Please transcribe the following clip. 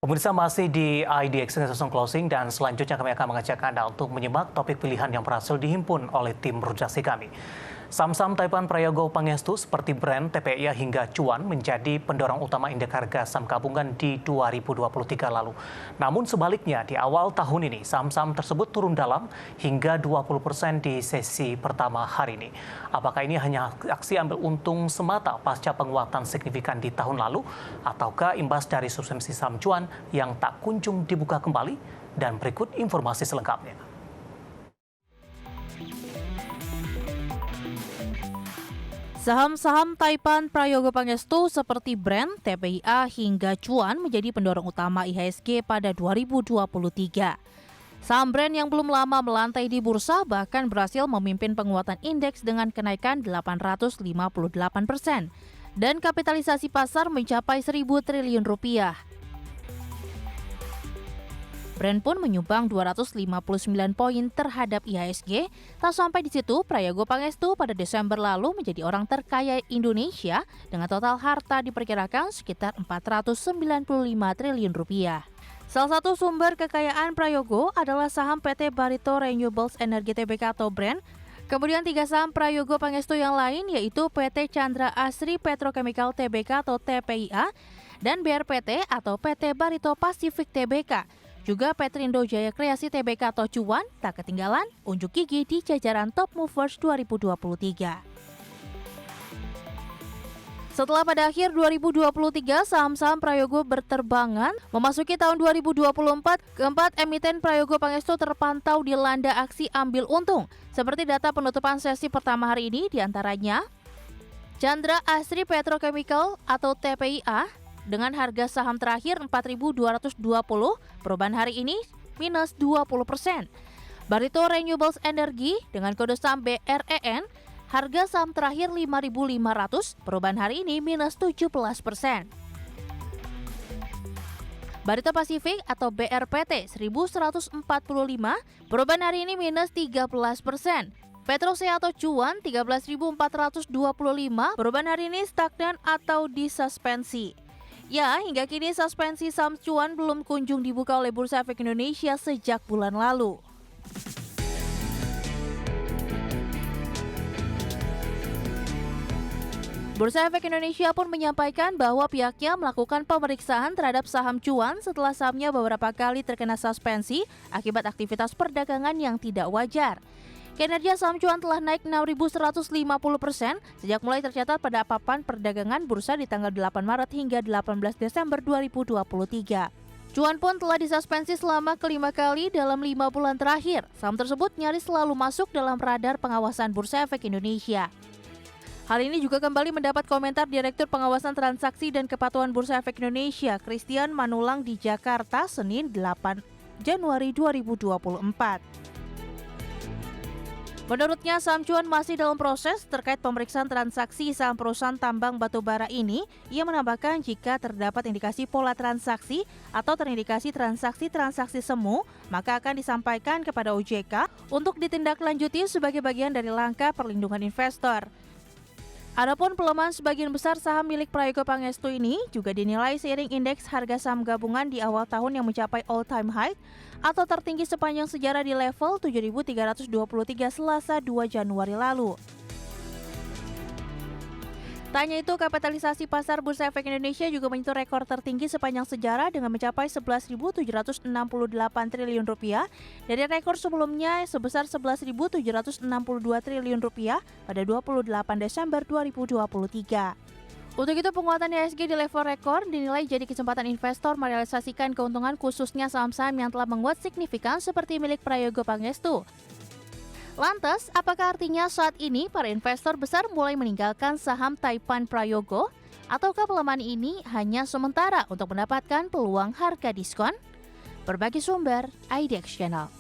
Pemirsa masih di IDX Session Closing dan selanjutnya kami akan mengajak Anda untuk menyimak topik pilihan yang berhasil dihimpun oleh tim redaksi kami. Saham-saham Taipan Prayogo Pangestu seperti Brand, TPIA hingga Cuan menjadi pendorong utama indeks harga saham gabungan di 2023 lalu. Namun sebaliknya di awal tahun ini saham-saham tersebut turun dalam hingga 20% di sesi pertama hari ini. Apakah ini hanya aksi ambil untung semata pasca penguatan signifikan di tahun lalu ataukah imbas dari substansi saham Cuan yang tak kunjung dibuka kembali? Dan berikut informasi selengkapnya. Saham-saham Taipan Prayogo Pangestu seperti Brand, TPIA hingga Cuan menjadi pendorong utama IHSG pada 2023. Saham Brand yang belum lama melantai di bursa bahkan berhasil memimpin penguatan indeks dengan kenaikan 858% dan kapitalisasi pasar mencapai 1.000 triliun rupiah. Brand pun menyumbang 259 poin terhadap IHSG. Tak sampai di situ, Prayogo Pangestu pada Desember lalu menjadi orang terkaya Indonesia dengan total harta diperkirakan sekitar 495 triliun rupiah. Salah satu sumber kekayaan Prayogo adalah saham PT Barito Renewables Energy Tbk atau Brand. Kemudian 3 saham Prayogo Pangestu yang lain yaitu PT Chandra Asri Petrochemical Tbk atau TPIA dan BRPT atau PT Barito Pacific Tbk. Juga Petrindo Jaya Kreasi Tbk atau Cuan tak ketinggalan unjuk gigi di jajaran Top Movers 2023. Setelah pada akhir 2023 saham-saham Prayogo berterbangan, memasuki tahun 2024, keempat emiten Prayogo Pangestu terpantau dilanda aksi ambil untung. Seperti data penutupan sesi pertama hari ini diantaranya Chandra Asri Petrochemical atau TPIA dengan harga saham terakhir 4.220, perubahan hari ini minus 20%. Barito Renewables Energy dengan kode saham BREN, harga saham terakhir 5.500, perubahan hari ini minus 17%. Barito Pacific atau BRPT 1.145, perubahan hari ini minus 13%. Petrosea atau Cuan 13.425, perubahan hari ini stagnan atau disuspensi. Ya, hingga kini suspensi saham Cuan belum kunjung dibuka oleh Bursa Efek Indonesia sejak bulan lalu. Bursa Efek Indonesia pun menyampaikan bahwa pihaknya melakukan pemeriksaan terhadap saham Cuan setelah sahamnya beberapa kali terkena suspensi akibat aktivitas perdagangan yang tidak wajar. Kinerja saham Cuan telah naik 6.150% sejak mulai tercatat pada papan perdagangan bursa di tanggal 8 Maret hingga 18 Desember 2023. Cuan pun telah disuspensi selama kelima kali dalam 5 bulan terakhir. Saham tersebut nyaris selalu masuk dalam radar pengawasan Bursa Efek Indonesia. Hal ini juga kembali mendapat komentar Direktur Pengawasan Transaksi dan Kepatuhan Bursa Efek Indonesia, Christian Manulang di Jakarta, Senin 8 Januari 2024. Menurutnya, saham Cuan masih dalam proses terkait pemeriksaan transaksi saham perusahaan tambang batubara ini. Ia menambahkan jika terdapat indikasi pola transaksi atau terindikasi transaksi semu, maka akan disampaikan kepada OJK untuk ditindaklanjuti sebagai bagian dari langkah perlindungan investor. Adapun pelemahan sebagian besar saham milik Prayogo Pangestu ini juga dinilai seiring indeks harga saham gabungan di awal tahun yang mencapai all-time high atau tertinggi sepanjang sejarah di level 7.323 Selasa 2 Januari lalu. Tanya itu, kapitalisasi pasar Bursa Efek Indonesia juga menyentuh rekor tertinggi sepanjang sejarah dengan mencapai 11.768 triliun rupiah dari rekor sebelumnya sebesar 11.762 triliun rupiah pada 28 Desember 2023. Untuk itu, penguatan IHSG di level rekor dinilai jadi kesempatan investor merealisasikan keuntungan khususnya saham-saham yang telah menguat signifikan seperti milik Prayogo Pangestu. Lantas, apakah artinya saat ini para investor besar mulai meninggalkan saham Taipan Prayogo? Ataukah pelemahan ini hanya sementara untuk mendapatkan peluang harga diskon? Berbagi sumber, IDX Channel.